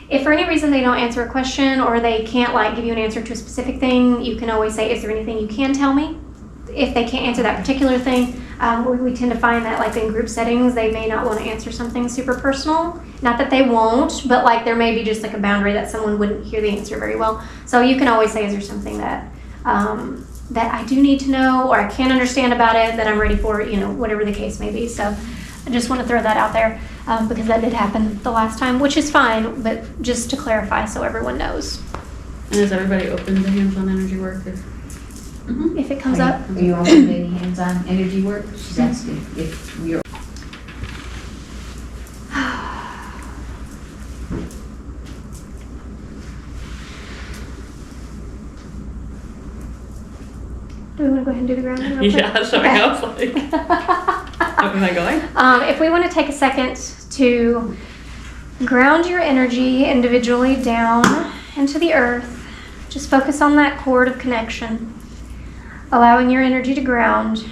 If for any reason they don't answer a question or they can't like give you an answer to a specific thing, you can always say, is there anything you can tell me? If they can't answer that particular thing, we tend to find that like in group settings, they may not want to answer something super personal. Not that they won't, but like there may be just like a boundary that someone wouldn't hear the answer very well. So you can always say, is there something that that I do need to know or I can't understand about it that I'm ready for, whatever the case may be. So I just want to throw that out there because that did happen the last time, which is fine, but just to clarify so everyone knows. And is everybody open to hands-on energy work? If it comes up. Are you open to any hands-on energy work? She's asking if you're... Do we want to go ahead and do the grounding real quick? Yeah, sorry, Okay. I was like, am I going? If we want to take a second to ground your energy individually down into the earth, just focus on that cord of connection, allowing your energy to ground,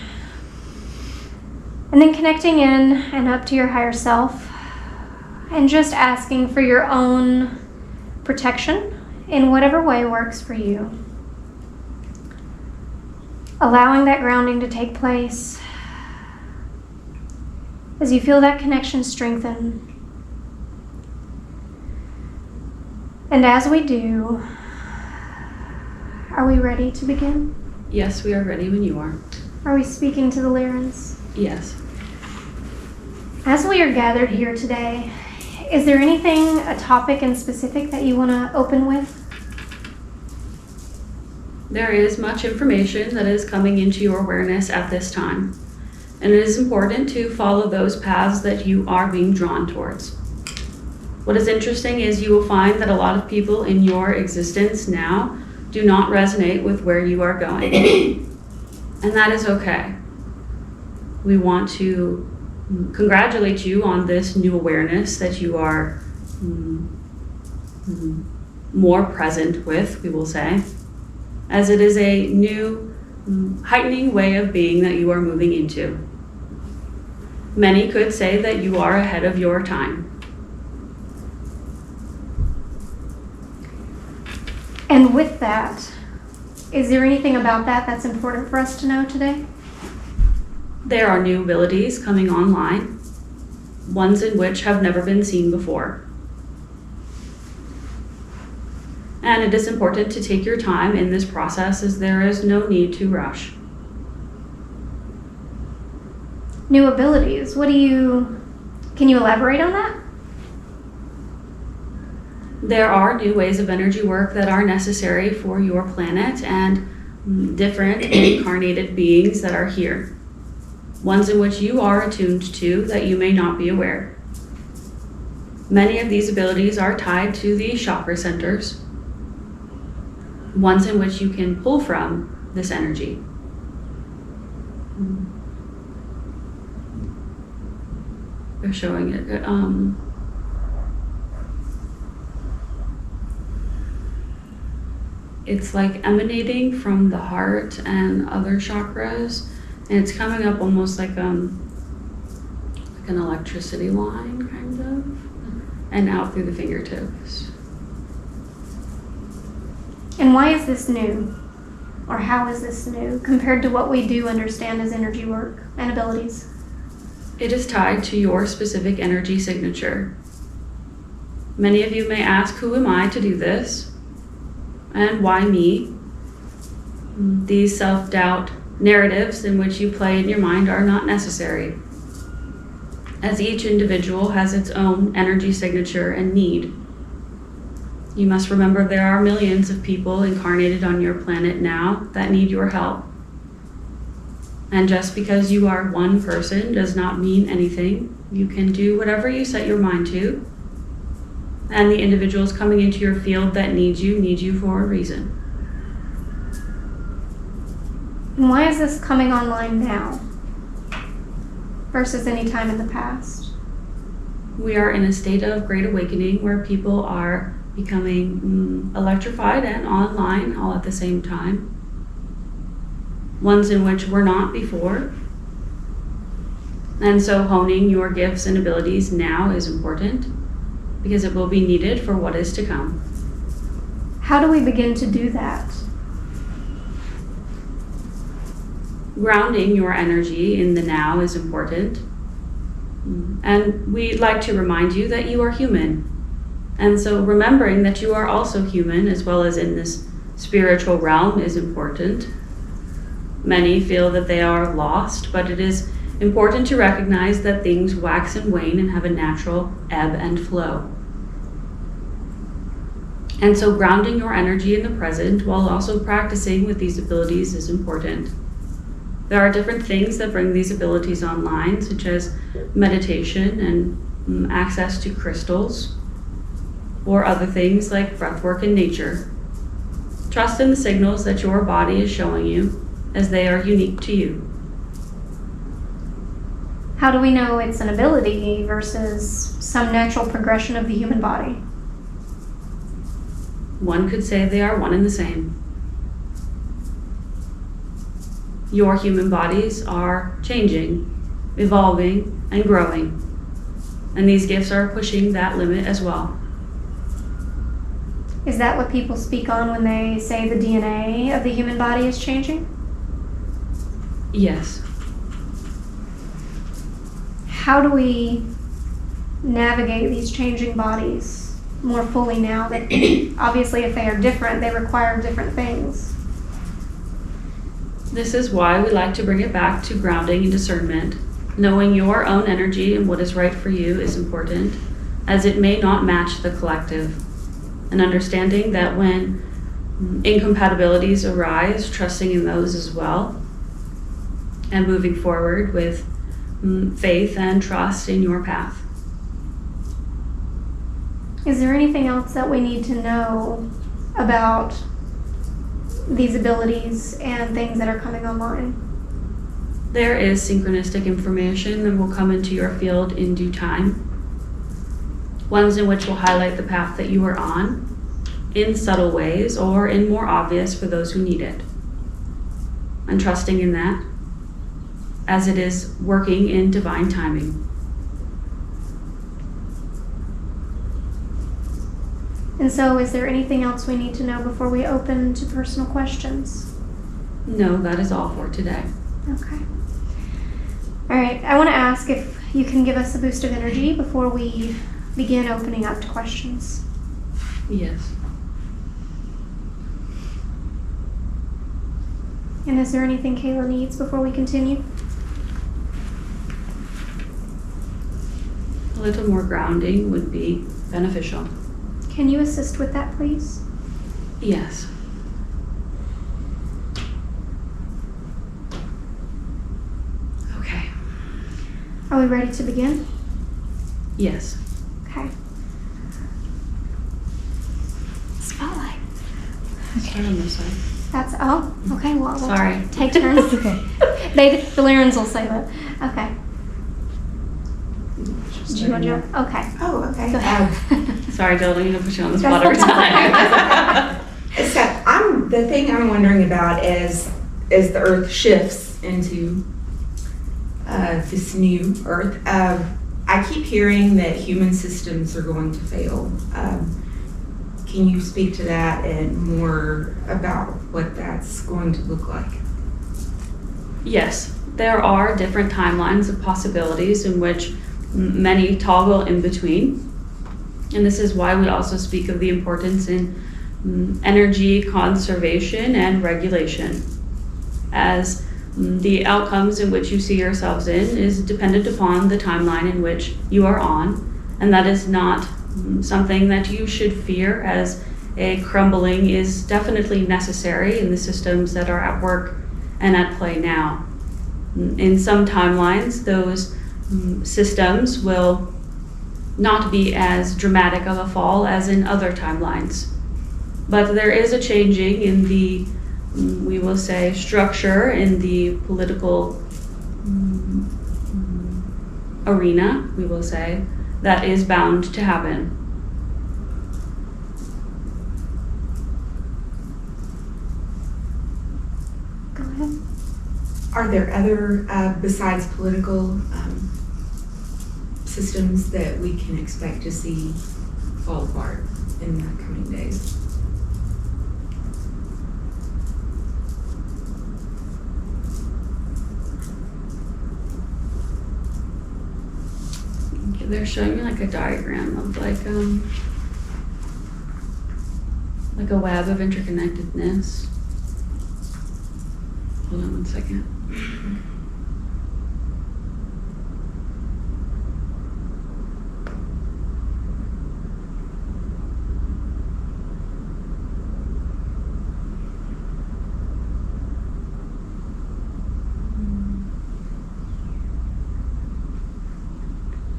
and then connecting in and up to your higher self, and just asking for your own protection in whatever way works for you. Allowing that grounding to take place as you feel that connection strengthen. And as we do, are we ready to begin? Yes, we are ready when you are. Are we speaking to the Lyrans? Yes. As we are gathered here today, is there anything, a topic in specific that you want to open with? There is much information that is coming into your awareness at this time, and it is important to follow those paths that you are being drawn towards. What is interesting is you will find that a lot of people in your existence now do not resonate with where you are going, and that is okay. We want to congratulate you on this new awareness that you are more present with, we will say, as it is a new, heightening way of being that you are moving into. Many could say that you are ahead of your time. And with that, is there anything about that that's important for us to know today? There are new abilities coming online, ones in which have never been seen before. And it is important to take your time in this process as there is no need to rush. New abilities, can you elaborate on that? There are new ways of energy work that are necessary for your planet and different incarnated beings that are here. Ones in which you are attuned to that you may not be aware. Many of these abilities are tied to the chakra centers, ones in which you can pull from this energy. They're showing it. It's like emanating from the heart and other chakras, and it's coming up almost like an electricity line, kind of, and out through the fingertips. And why is this new? Or how is this new compared to what we do understand as energy work and abilities? It is tied to your specific energy signature. Many of you may ask, who am I to do this? And why me? These self-doubt narratives in which you play in your mind are not necessary, as each individual has its own energy signature and need. You must remember there are millions of people incarnated on your planet now that need your help. And just because you are one person does not mean anything. You can do whatever you set your mind to. And the individuals coming into your field that need you for a reason. And why is this coming online now versus any time in the past? We are in a state of great awakening where people are becoming electrified and online all at the same time. Ones in which were not before. And so honing your gifts and abilities now is important. because it will be needed for what is to come. How do we begin to do that? Grounding your energy in the now is important. And we'd like to remind you that you are human. And so remembering that you are also human as well as in this spiritual realm is important. Many feel that they are lost, but it is important to recognize that things wax and wane and have a natural ebb and flow. And so grounding your energy in the present while also practicing with these abilities is important. There are different things that bring these abilities online, such as meditation and access to crystals, or other things like breathwork in nature. Trust in the signals that your body is showing you, as they are unique to you. How do we know it's an ability versus some natural progression of the human body? One could say they are one and the same. Your human bodies are changing, evolving, and growing. And these gifts are pushing that limit as well. Is that what people speak on when they say the DNA of the human body is changing? Yes. How do we navigate these changing bodies more fully now that obviously if they are different, they require different things? This is why we like to bring it back to grounding and discernment. Knowing your own energy and what is right for you is important, as it may not match the collective. And understanding that when incompatibilities arise, trusting in those as well, and moving forward with faith and trust in your path. Is there anything else that we need to know about these abilities and things that are coming online? There is synchronistic information that will come into your field in due time. Ones in which will highlight the path that you are on in subtle ways or in more obvious for those who need it. And trusting in that as it is working in divine timing. And so is there anything else we need to know before we open to personal questions? No, that is all for today. Okay. All right, I want to ask if you can give us a boost of energy before we begin opening up to questions. Yes. And is there anything Kaylah needs before we continue? A little more grounding would be beneficial. Can you assist with that, please? Yes. Okay. Are we ready to begin? Yes. Okay. Spotlight. Start on this side. That's, oh, okay, well, we'll Sorry. take turns. Okay. The Lyrans will say that. Okay. Do you want to jump? Okay. Oh, okay. Go ahead. Sorry, Jill, I don't mean to put you on the That's spot every time. So the thing I'm wondering about is as the Earth shifts into this new Earth, I keep hearing that human systems are going to fail. Can you speak to that and more about what that's going to look like? Yes, there are different timelines of possibilities in which many toggle in between. And this is why we also speak of the importance in energy conservation and regulation, as the outcomes in which you see yourselves in is dependent upon the timeline in which you are on, and that is not something that you should fear, as a crumbling is definitely necessary in the systems that are at work and at play now. In some timelines, those systems will not be as dramatic of a fall as in other timelines. But there is a changing in the, we will say, structure in the political arena, we will say, that is bound to happen. Go ahead. Are there other, besides political systems that we can expect to see fall apart in the coming days. Okay, they're showing me like a diagram of like a web of interconnectedness. Hold on one second.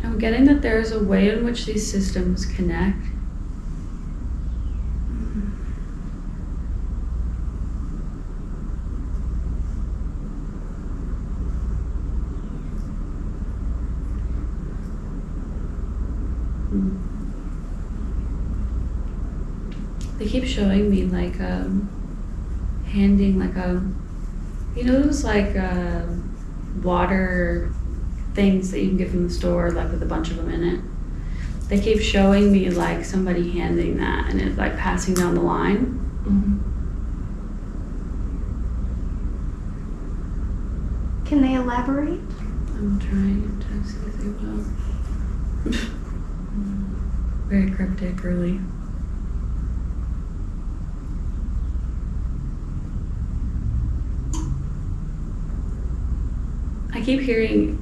I'm getting that there's a way in which these systems connect. They keep showing me like handing like you know those like water things that you can get from the store, like with a bunch of them in it. They keep showing me like somebody handing that and it like passing down the line. Can they elaborate? I'm trying to see if they will. Very cryptic, really. I keep hearing,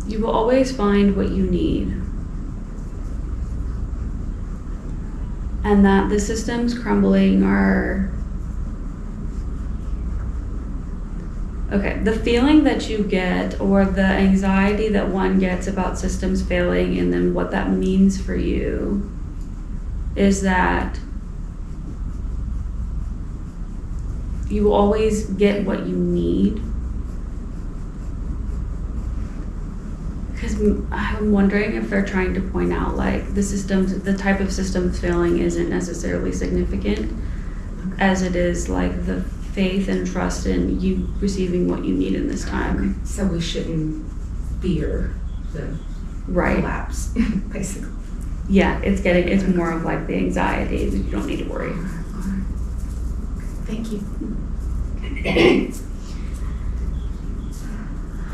you will always find what you need. And that the systems crumbling are... Okay, the feeling that you get or the anxiety that one gets about systems failing and then what that means for you is that you will always get what you need. Because I'm wondering if they're trying to point out like the type of systems failing isn't necessarily significant as it is like the faith and trust in you receiving what you need in this time. So we shouldn't fear the collapse, basically. Yeah, it's more of like the anxiety that you don't need to worry. Thank you.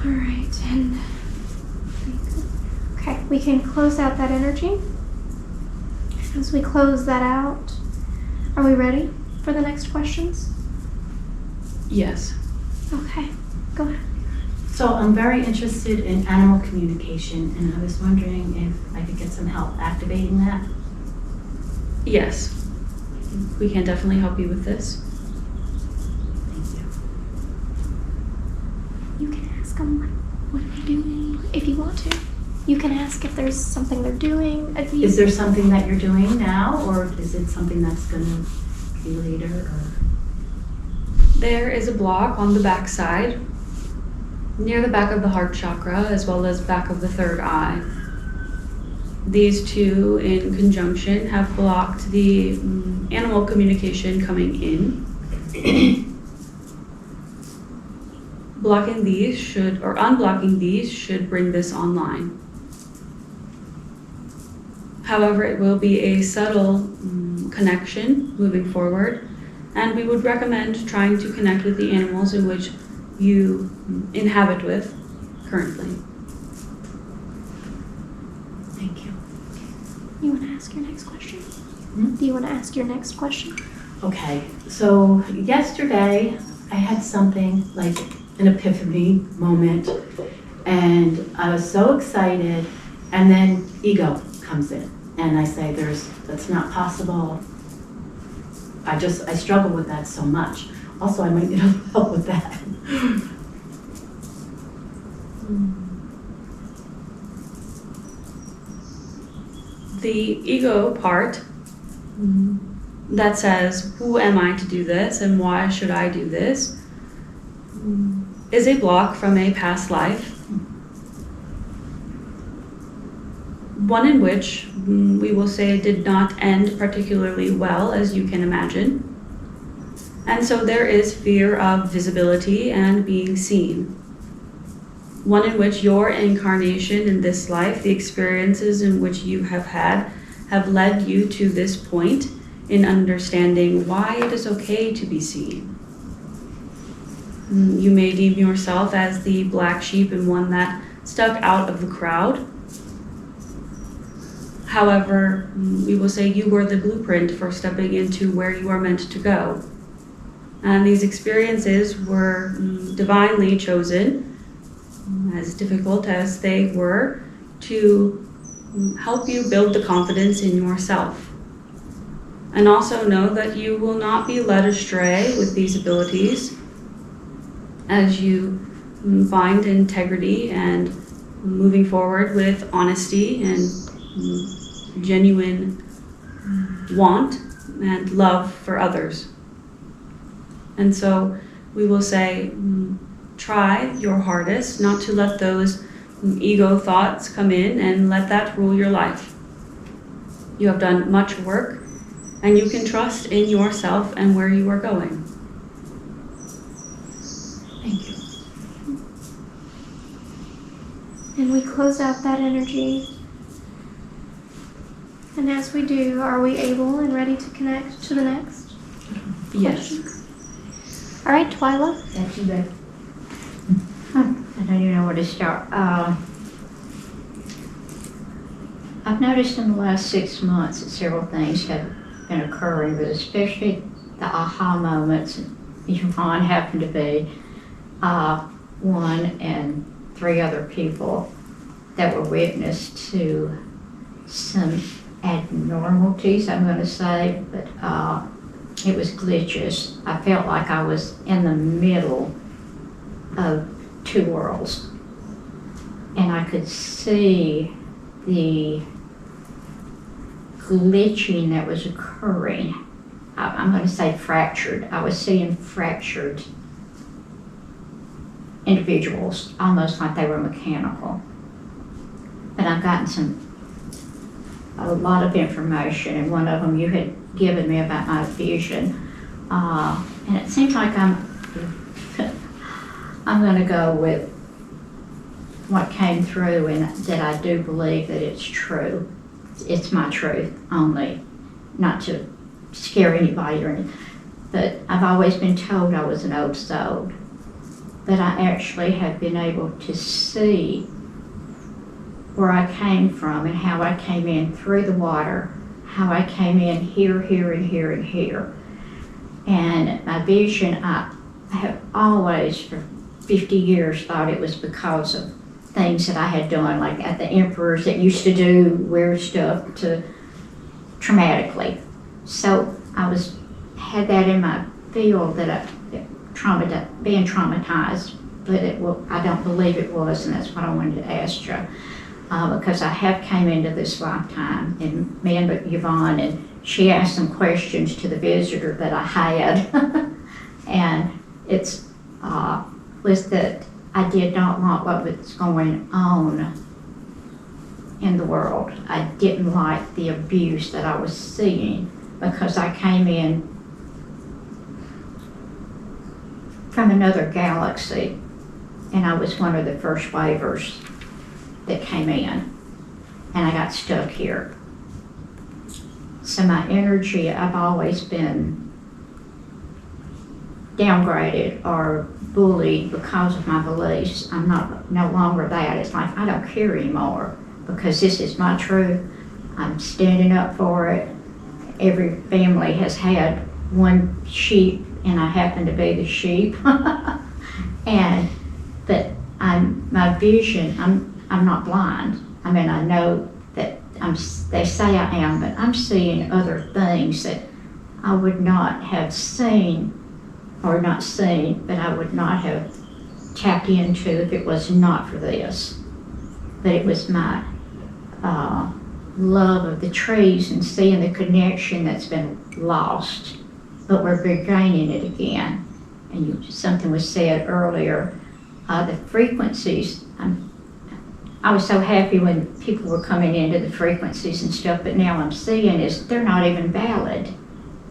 All right, and okay, we can close out that energy. As we close that out, are we ready for the next questions? Yes. Okay, go ahead. So I'm very interested in animal communication, and I was wondering if I could get some help activating that. Yes. We can definitely help you with this. Thank you. You can ask them what are they doing if you want to. You can ask if there's something they're doing. Is there something that you're doing now, or is it something that's going to be later? Or? There is a block on the back side, near the back of the heart chakra, as well as back of the third eye. These two in conjunction have blocked the animal communication coming in. Blocking these should, or unblocking these should bring this online. However, it will be a subtle connection moving forward, and we would recommend trying to connect with the animals in which you inhabit with currently. Thank you. You want to ask your next question? Do you want to ask your next question? Okay, so yesterday I had something like an epiphany moment, and I was so excited, and then ego comes in, and I say, that's not possible. I struggle with that so much. Also, I might need help with that. The ego part that says, who am I to do this and why should I do this, is a block from a past life. One in which we will say did not end particularly well, as you can imagine. And so there is fear of visibility and being seen. One in which your incarnation in this life, the experiences in which you have had, have led you to this point in understanding why it is okay to be seen. You may deem yourself as the black sheep and one that stuck out of the crowd. However, we will say you were the blueprint for stepping into where you are meant to go. And these experiences were divinely chosen, as difficult as they were, to help you build the confidence in yourself. And also know that you will not be led astray with these abilities as you find integrity and moving forward with honesty and genuine want and love for others. And so we will say, try your hardest not to let those ego thoughts come in and let that rule your life. You have done much work, and you can trust in yourself and where you are going. Thank you. And we close out that energy. And as we do, are we able and ready to connect to the next? Yes. All right, Twyla. That's you, babe. I don't even know where to start. I've noticed in the last 6 months that several things have been occurring, but especially the aha moments. Yvonne happened to be one and 3 other people that were witness to some abnormalities, I'm going to say, but it was glitches. I felt like I was in the middle of 2 worlds, and I could see the glitching that was occurring. I'm going to say fractured. I was seeing fractured individuals, almost like they were mechanical. But I've gotten a lot of information, and one of them you had given me about my vision, and it seems like I'm going to go with what came through, and that I do believe that it's true. It's my truth only, not to scare anybody or anything. But I've always been told I was an old soul. But I actually have been able to see where I came from and how I came in through the water, how I came in here, here, and here, and here. And my vision, I have always, for 50 years, thought it was because of things that I had done, like at the emperors that used to do weird stuff to traumatically. So I had that in my field that being traumatized, but I don't believe it was, and that's what I wanted to ask you. Because I have came into this lifetime, and me and Yvonne, and she asked some questions to the visitor that I had, and it's was that I did not want what was going on in the world. I didn't like the abuse that I was seeing, because I came in from another galaxy, and I was one of the first waivers that came in, and I got stuck here. So my energy, I've always been downgraded or bullied because of my beliefs. I'm no longer that. It's like I don't care anymore, because this is my truth. I'm standing up for it. Every family has had one sheep, and I happen to be the sheep. But my vision, I'm not blind. I mean, I know that they say I am, but I'm seeing other things that I would not have seen, or not seen, but I would not have tapped into if it was not for this. But it was my love of the trees and seeing the connection that's been lost, but we're regaining it again. And something was said earlier, the frequencies. I was so happy when people were coming into the frequencies and stuff, but now I'm seeing is they're not even valid.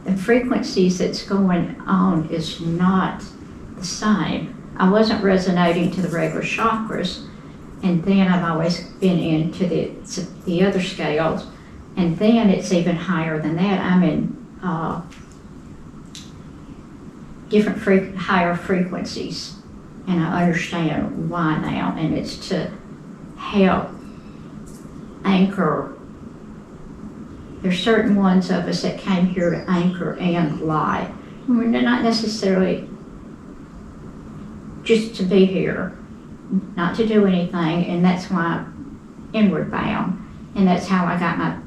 The frequencies that's going on is not the same. I wasn't resonating to the regular chakras, and then I've always been into the other scales, And then it's even higher than that. I'm in higher frequencies, and I understand why now, and it's to help anchor. There's certain ones of us that came here to anchor and light. We're not necessarily just to be here, not to do anything, and that's why I'm inward bound, and that's how I got my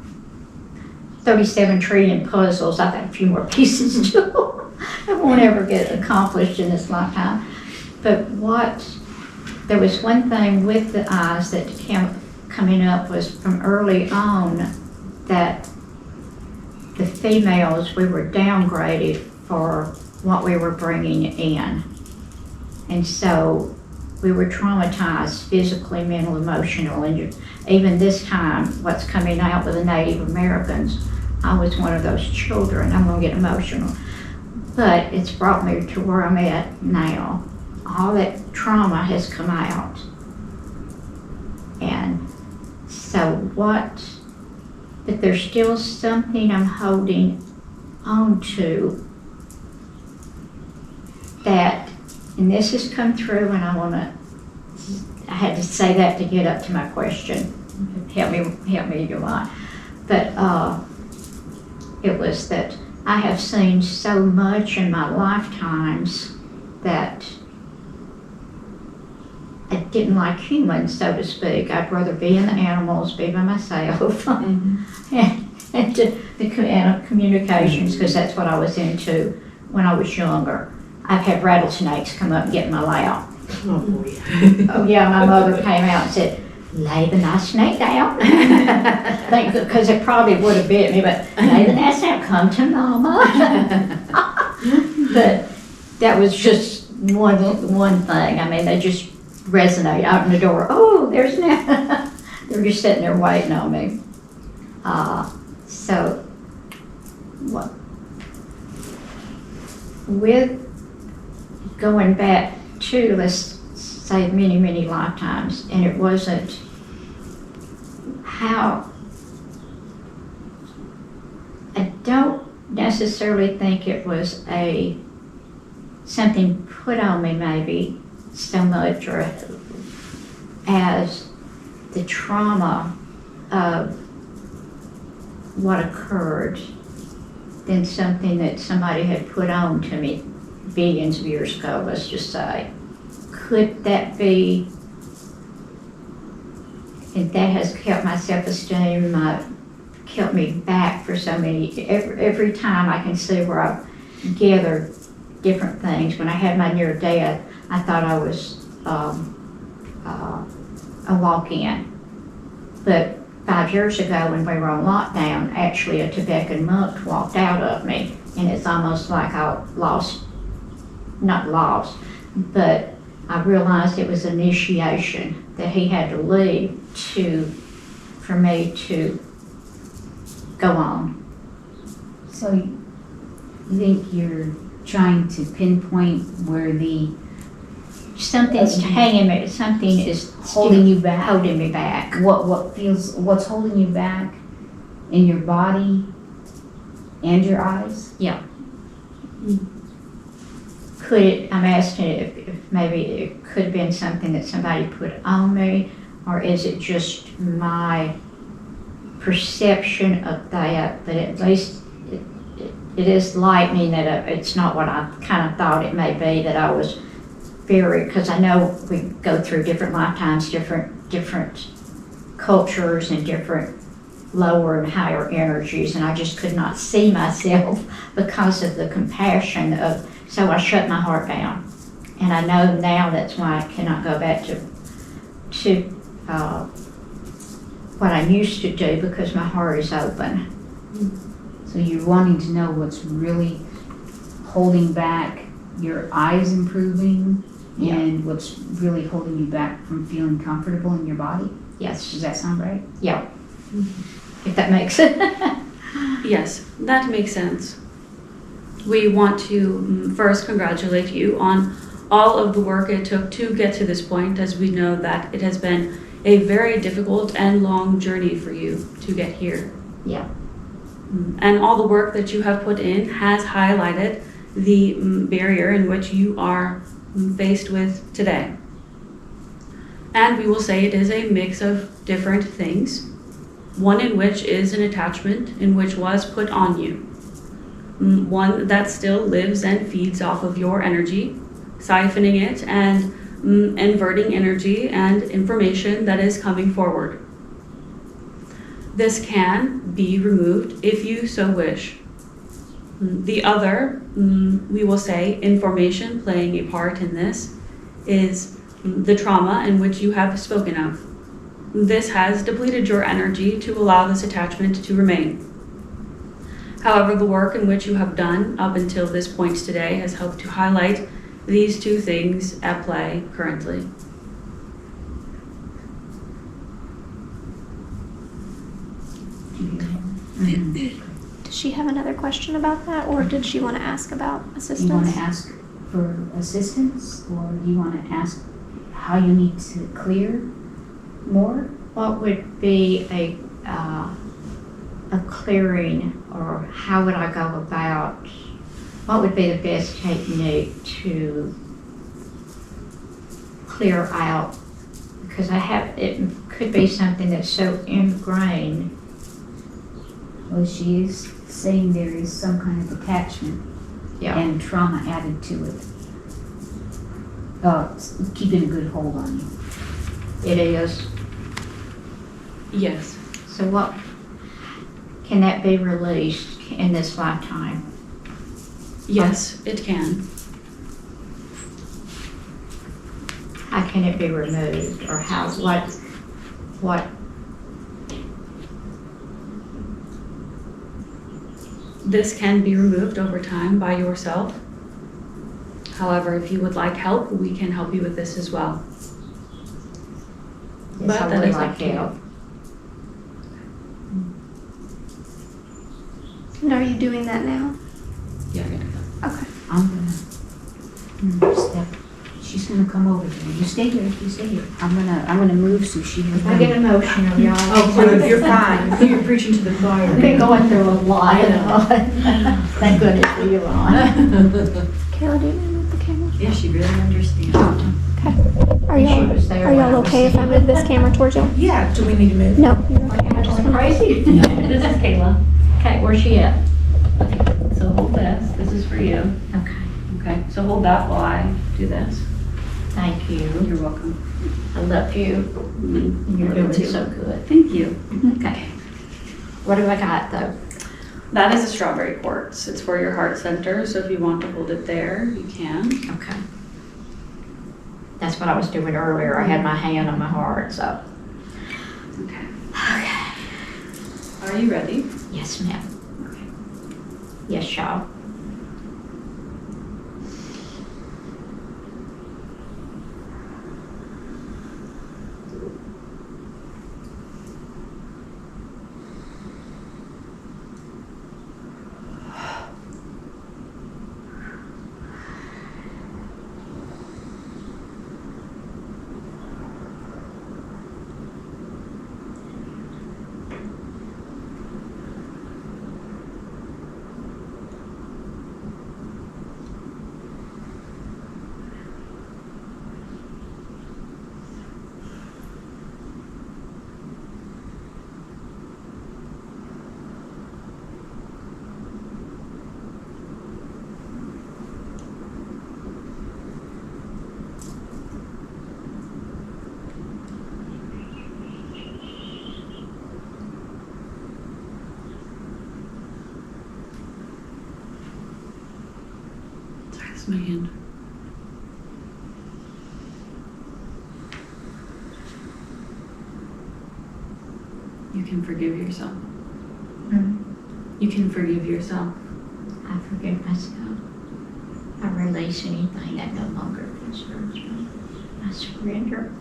37 trillion puzzles. I've got a few more pieces to do. I won't ever get accomplished in this lifetime. But there was one thing with the eyes that kept coming up was from early on that the females, we were downgraded for what we were bringing in. And so we were traumatized physically, mental, emotional, and even this time, what's coming out with the Native Americans, I was one of those children. I'm gonna get emotional. But it's brought me to where I'm at now. All that trauma has come out. And so but there's still something I'm holding on to that, and this has come through, and I had to say that to get up to my question. Help me, you might. But it was that I have seen so much in my lifetimes that I didn't like humans, so to speak. I'd rather be in the animals, be by myself, and the communications, because that's what I was into when I was younger. I've had rattlesnakes come up and get in my lap. Oh, boy. Oh yeah, my mother came out and said, lay the nice snake down. Because it probably would have bit me, but lay the nice down, come to mama. But that was just one thing. I mean, they just resonate out in the door. Oh, there's now. They're just sitting there waiting on me. So, what? With going back to, let's say, many, many lifetimes, and it wasn't how, I don't necessarily think it was something put on me maybe so much, or as the trauma of what occurred than something that somebody had put on to me billions of years ago, let's just say. Could that be, and that has kept my self-esteem, kept me back for so many, every time I can see where I've gathered different things. When I had my near death, I thought I was a walk-in. But 5 years ago when we were on lockdown, actually a Tibetan monk walked out of me, and it's almost like I not lost, but I realized it was initiation that he had to leave for me to go on. So you think you're trying to pinpoint where Something's hanging me, something is holding you back? holding me back. What's holding you back in your body and your eyes? Yeah. I'm asking if maybe it could have been something that somebody put on me, or is it just my perception of that, but at least it is lightning that it's not what I kind of thought it may be, that I was because I know we go through different lifetimes, different cultures and different lower and higher energies, and I just could not see myself because of the compassion so I shut my heart down. And I know now that's why I cannot go back to what I used to do, because my heart is open. So you're wanting to know what's really holding back your eyes improving, Yeah. and what's really holding you back from feeling comfortable in your body? Yes. Does that sound right? Yeah. If that makes it. Yes, that makes sense. We want to first congratulate you on all of the work it took to get to this point, as we know that it has been a very difficult and long journey for you to get here. Yeah. And all the work that you have put in has highlighted the barrier in which you are faced with today. And we will say it is a mix of different things. One in which is an attachment in which was put on you. One that still lives and feeds off of your energy, siphoning it and inverting energy and information that is coming forward. This can be removed if you so wish. The other, we will say, information playing a part in this is the trauma in which you have spoken of. This has depleted your energy to allow this attachment to remain. However, the work in which you have done up until this point today has helped to highlight these two things at play currently. Does she have another question about that, or did she want to ask about assistance? You want to ask for assistance, or you want to ask how you need to clear more? What would be a clearing, or how would I go about, what would be the best technique to clear out? Because it could be something that's so ingrained. Well, she is saying there is some kind of attachment and trauma added to it. Keeping a good hold on you. It is. Yes. So what, can that be released in this lifetime? Yes, it can. How can it be removed, or what? This can be removed over time by yourself. However, if you would like help, we can help you with this as well. Yes, But I that would is like up to you. help. And are you doing that now? Yeah, I gotta go. Okay. I'm gonna step. She's gonna come over here. You stay here. You stay here. I'm gonna move so she has. I get emotional, y'all. Oh, you're fine. You're preaching to the choir. I've been going through a lot. Thank goodness for you on. Kayla, do you move the camera? Yeah, she really understands. Okay. Are She y'all, was there are when I y'all was- okay if I move this camera towards y'all? Yeah, do we need to move? No. Am I just crazy? This is Kayla. Okay, where's she at? So hold this. This is for you. Okay, Okay. So hold that while I do this. thank you. You're welcome. I love you. You're Love you doing too. so good. Thank you. Okay. What do I got though? That is a strawberry quartz. It's for your heart center, so if you want to hold it there, you can. Okay. That's what I was doing earlier. I had my hand on my heart, so. Okay. Okay. Are you ready? Yes, ma'am. Yes, y'all. Sorry, this is my hand. You can forgive yourself. You can forgive yourself. I forgive myself. I release anything that no longer concerns me. I surrender.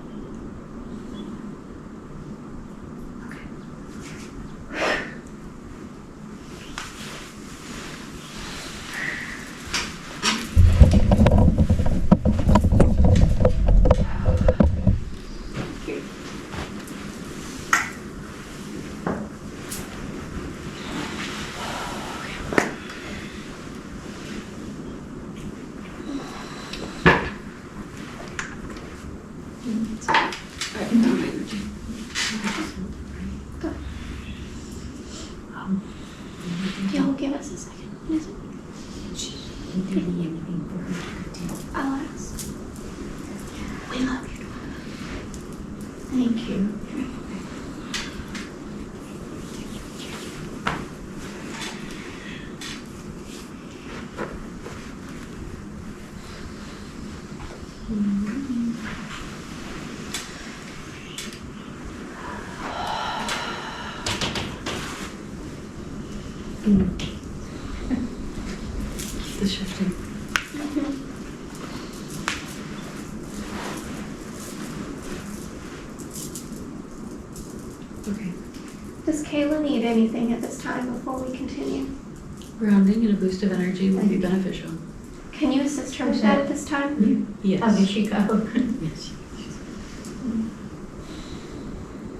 You'll give us a second. Is it? I'll ask. We love you. Thank you. The shifting. Okay. Does Kayla need anything at this time before we continue? Grounding and a boost of energy would be beneficial. Can you assist her with that at this time? Yes. How did she go? Yes.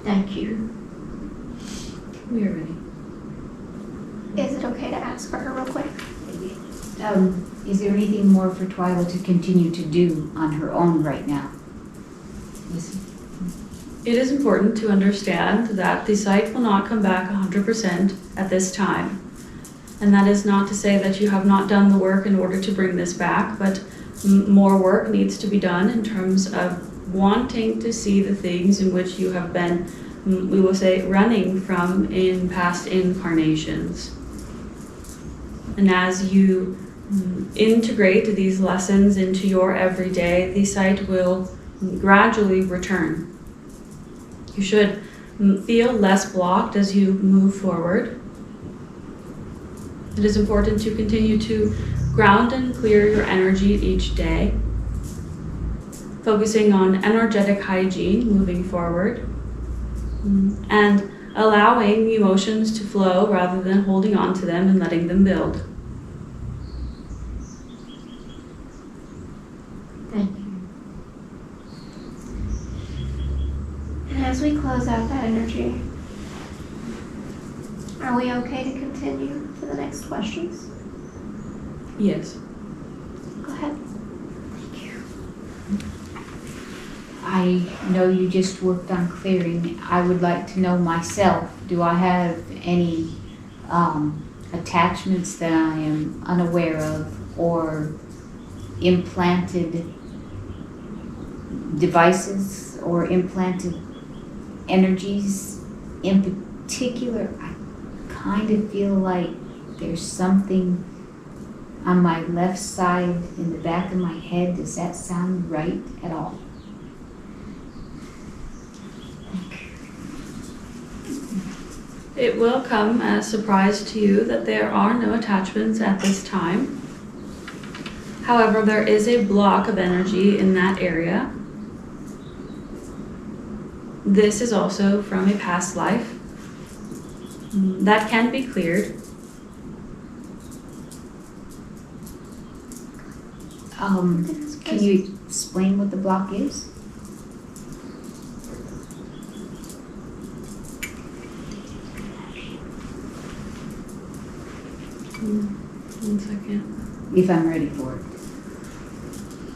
Thank you. We are ready. Is it okay to ask for her real quick? Is there anything more for Twyla to continue to do on her own right now? It is important to understand that the sight will not come back 100% at this time. And that is not to say that you have not done the work in order to bring this back, but more work needs to be done in terms of wanting to see the things in which you have been, we will say, running from in past incarnations. And as you integrate these lessons into your everyday, the sight will gradually return. You should feel less blocked as you move forward. It is important to continue to ground and clear your energy each day, focusing on energetic hygiene moving forward, and allowing emotions to flow rather than holding on to them and letting them build. Thank you. And as we close out that energy, are we okay to continue to the next questions? Yes. Go ahead. I know you just worked on clearing. I would like to know myself, do I have any attachments that I am unaware of or implanted devices or implanted energies? In particular, I kind of feel like there's something on my left side in the back of my head. Does that sound right at all? It will come as a surprise to you that there are no attachments at this time. However, there is a block of energy in that area. This is also from a past life. That can be cleared. Can you explain what the block is? One second. If I'm ready for it.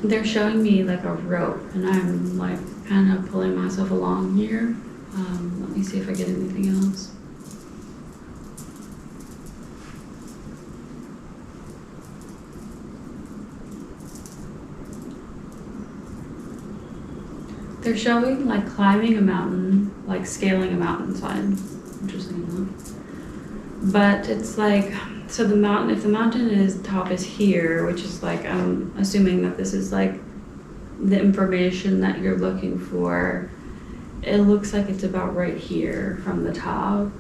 They're showing me like a rope, and I'm like kind of pulling myself along here. Let me see if I get anything else. They're showing like climbing a mountain, like scaling a mountainside. Interesting enough. But it's like, so the mountain, if the mountain is top is here, which is like, I'm assuming that this is like the information that you're looking for. It looks like it's about right here from the top.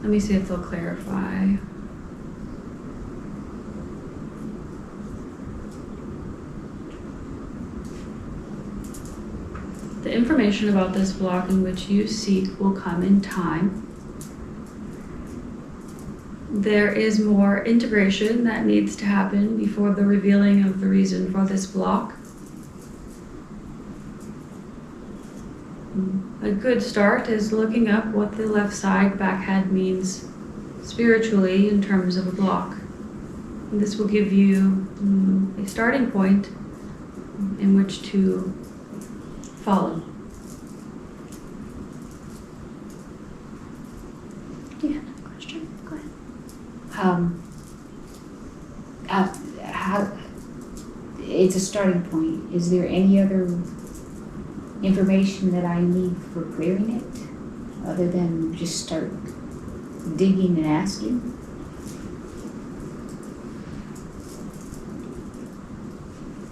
Let me see if they'll clarify. The information about this block in which you seek will come in time. There is more integration that needs to happen before the revealing of the reason for this block. A good start is looking up what the left side back head means spiritually in terms of a block. And this will give you a starting point in which to follow. Do you have another question? Go ahead. How, it's a starting point. Is there any other information that I need for clearing it, other than just start digging and asking?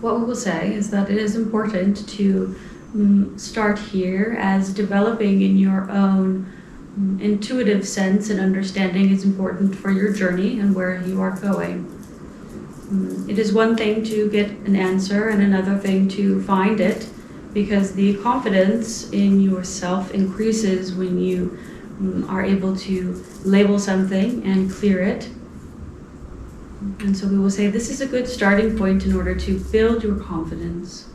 What we will say is that it is important to start here, as developing in your own intuitive sense and understanding is important for your journey and where you are going. It is one thing to get an answer and another thing to find it, because the confidence in yourself increases when you are able to label something and clear it. And so we will say this is a good starting point in order to build your confidence.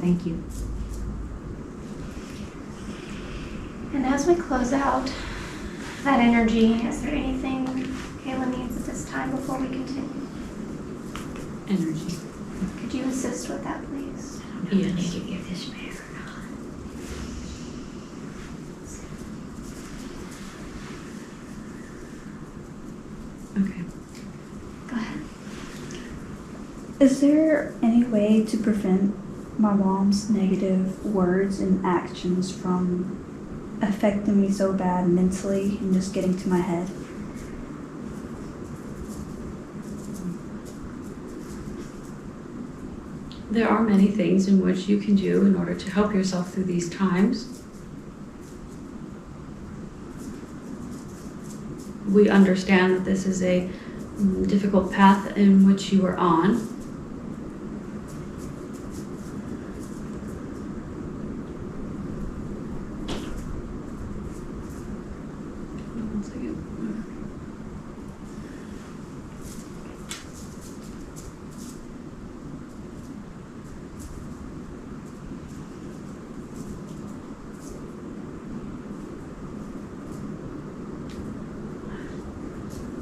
Thank you. And as we close out that energy, is there anything Kayla needs at this time before we continue? Energy. Could you assist with that, please? Yes. Need to give this bear. Okay. Go ahead. Is there any way to prevent my mom's negative words and actions from affecting me so bad mentally and just getting to my head? There are many things in which you can do in order to help yourself through these times. We understand that this is a difficult path in which you are on. One second.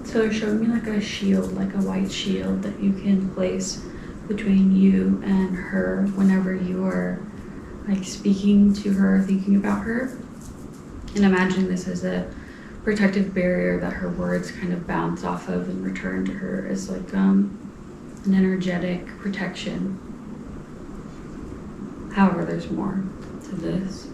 So they're showing me like a shield, like a white shield that you can place between you and her whenever you are like speaking to her, thinking about her. And imagine this as a protective barrier that her words kind of bounce off of and return to her as like an energetic protection. However, there's more to this.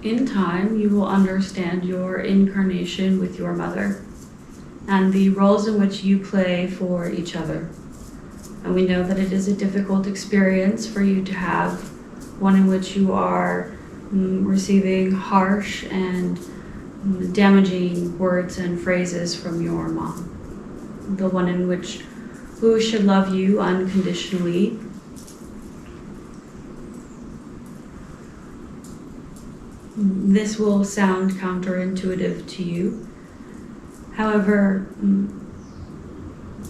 In time, you will understand your incarnation with your mother and the roles in which you play for each other. And we know that it is a difficult experience for you to have, one in which you are receiving harsh and damaging words and phrases from your mom. The one in which who should love you unconditionally. This will sound counterintuitive to you. However,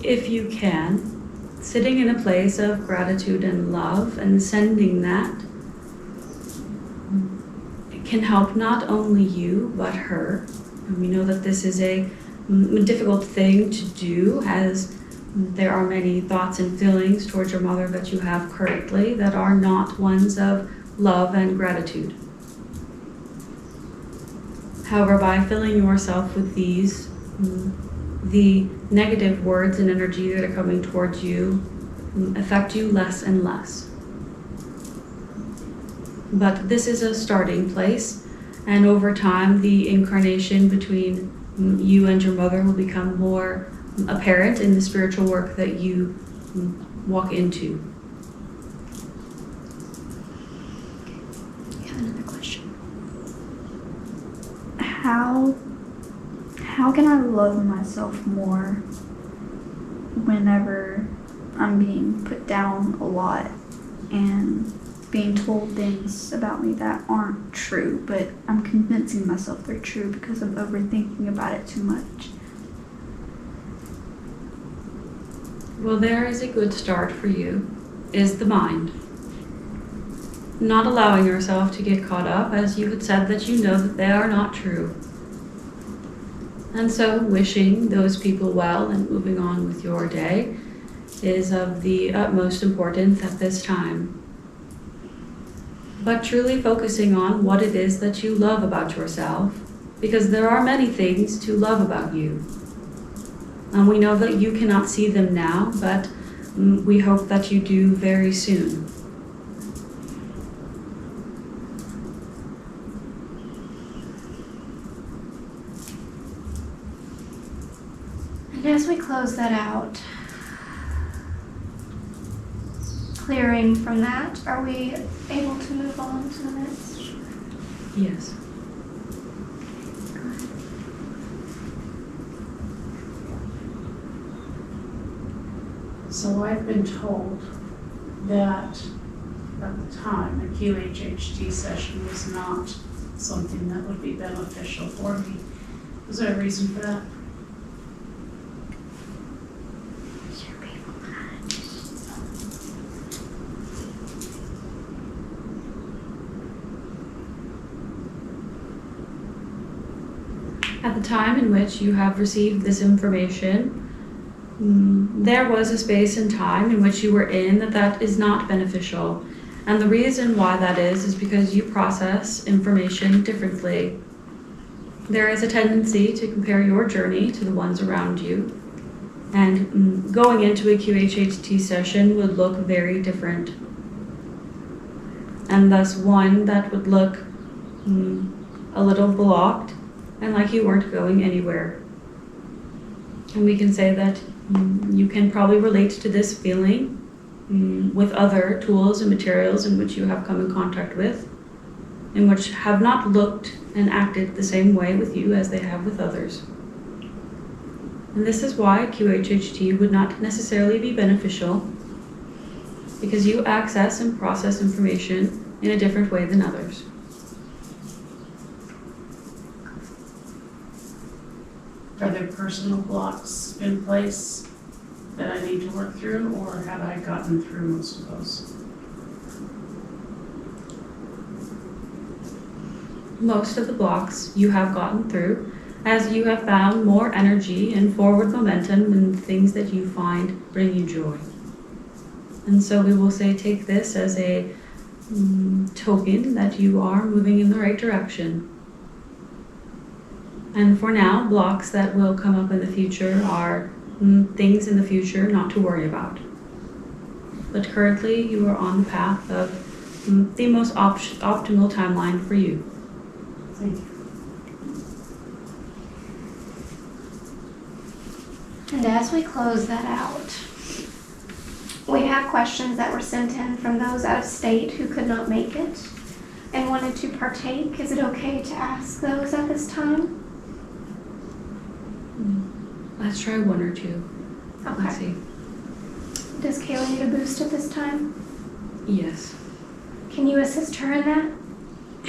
if you can, sitting in a place of gratitude and love and sending that, it can help not only you, but her. And we know that this is a difficult thing to do, as there are many thoughts and feelings towards your mother that you have currently that are not ones of love and gratitude. However, by filling yourself with these, the negative words and energy that are coming towards you affect you less and less. But this is a starting place, and over time, the incarnation between you and your mother will become more apparent in the spiritual work that you walk into. You have another question? How can I love myself more whenever I'm being put down a lot and being told things about me that aren't true, but I'm convincing myself they're true because I'm overthinking about it too much? Well, there is a good start for you, is the mind. not allowing yourself to get caught up, as you had said that you know that they are not true. And so wishing those people well and moving on with your day is of the utmost importance at this time. But truly focusing on what it is that you love about yourself, because there are many things to love about you. And we know that you cannot see them now, but we hope that you do very soon. And as we close that out, clearing from that, are we able to move on to the next? Yes. So I've been told that at the time, a QHHT session was not something that would be beneficial for me. Was there a reason for that? At the time in which you have received this information, there was a space and time in which you were in that is not beneficial. And the reason why that is because you process information differently. There is a tendency to compare your journey to the ones around you. And going into a QHHT session would look very different. And thus one that would look a little blocked and like you weren't going anywhere. And we can say that you can probably relate to this feeling with other tools and materials in which you have come in contact with, in which have not looked and acted the same way with you as they have with others. And this is why QHHT would not necessarily be beneficial, because you access and process information in a different way than others. Are there personal blocks in place that I need to work through, or have I gotten through most of those? Most of the blocks you have gotten through, as you have found more energy and forward momentum in things that you find bring you joy. And so we will say take this as a token that you are moving in the right direction. And for now, blocks that will come up in the future are things in the future not to worry about. But currently, you are on the path of the most optimal timeline for you. Thank you. And as we close that out, we have questions that were sent in from those out of state who could not make it and wanted to partake. Is it okay to ask those at this time? Let's try one or two. Let's Okay. see. Does Kaylah need a boost at this time? Yes. Can you assist her in that?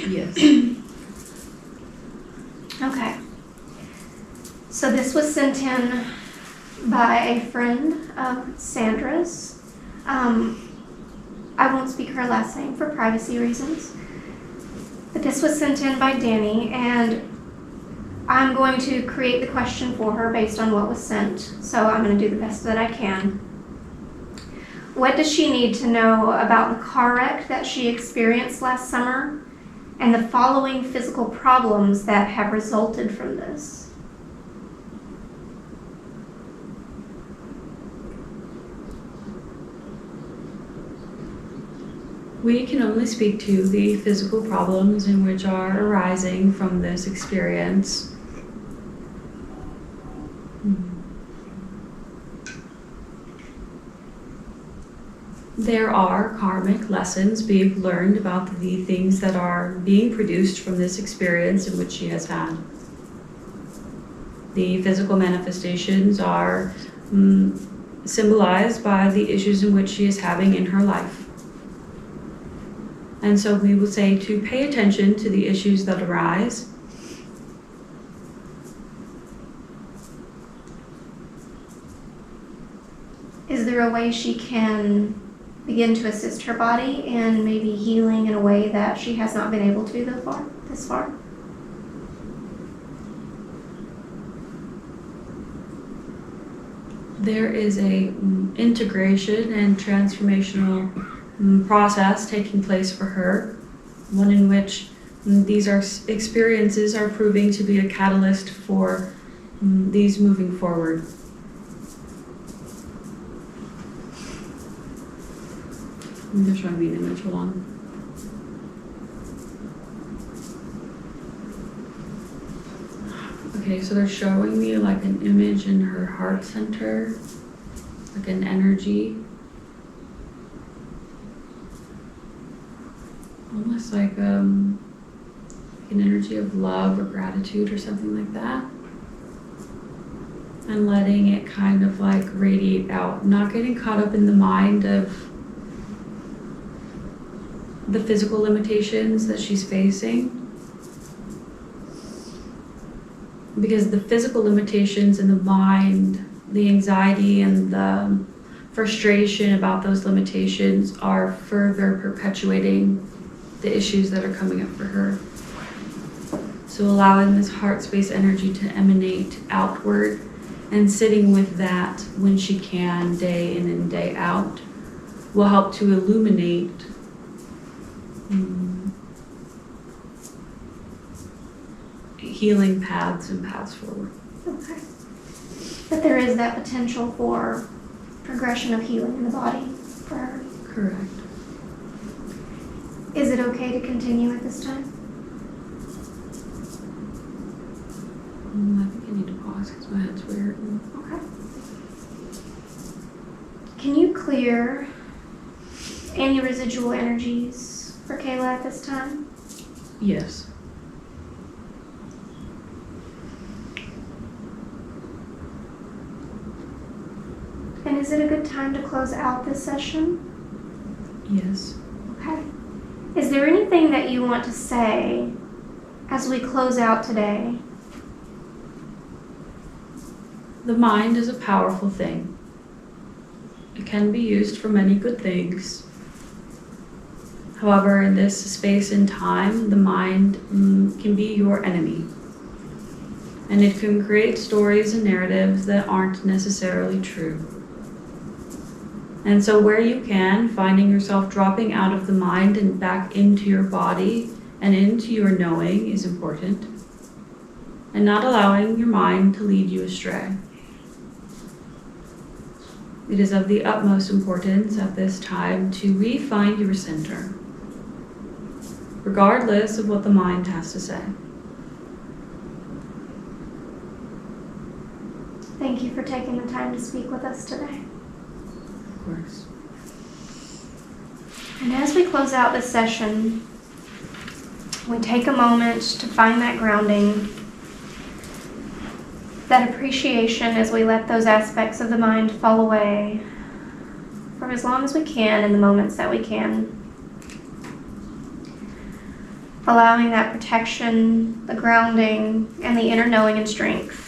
Yes. Okay. So this was sent in by a friend of Sandra's. I won't speak her last name for privacy reasons. But this was sent in by Danny, and I'm going to create the question for her based on what was sent. So I'm going to do the best that I can. What does she need to know about the car wreck that she experienced last summer and the following physical problems that have resulted from this? We can only speak to the physical problems in which are arising from this experience. There are karmic lessons being learned about the things that are being produced from this experience in which she has had. The physical manifestations are symbolized by the issues in which she is having in her life. And so we will say to pay attention to the issues that arise. Is there a way she can begin to assist her body and maybe healing in a way that she has not been able to this far. There is a integration and transformational process taking place for her, one in which these experiences are proving to be a catalyst for these moving forward. They're showing me an image, hold on. Okay, so they're showing me like an image in her heart center, like an energy. Almost like an energy of love or gratitude or something like that. And letting it kind of like radiate out, not getting caught up in the mind of the physical limitations that she's facing. Because the physical limitations in the mind, the anxiety and the frustration about those limitations are further perpetuating the issues that are coming up for her. So allowing this heart space energy to emanate outward and sitting with that when she can, day in and day out, will help to illuminate healing paths and paths forward. Okay. But there is that potential for progression of healing in the body for her. Correct. Is it okay to continue at this time? I think I need to pause because my head's weird. Okay. Can you clear any residual energies for Kayla at this time? Yes. And is it a good time to close out this session? Yes. Okay. Is there anything that you want to say as we close out today? The mind is a powerful thing. It can be used for many good things. However, in this space and time, the mind can be your enemy. And it can create stories and narratives that aren't necessarily true. And so where you can, finding yourself dropping out of the mind and back into your body and into your knowing is important. And not allowing your mind to lead you astray. It is of the utmost importance at this time to re-find your center, regardless of what the mind has to say. Thank you for taking the time to speak with us today. Of course. And as we close out this session, we take a moment to find that grounding, that appreciation as we let those aspects of the mind fall away for as long as we can in the moments that we can. Allowing that protection, the grounding, and the inner knowing and strength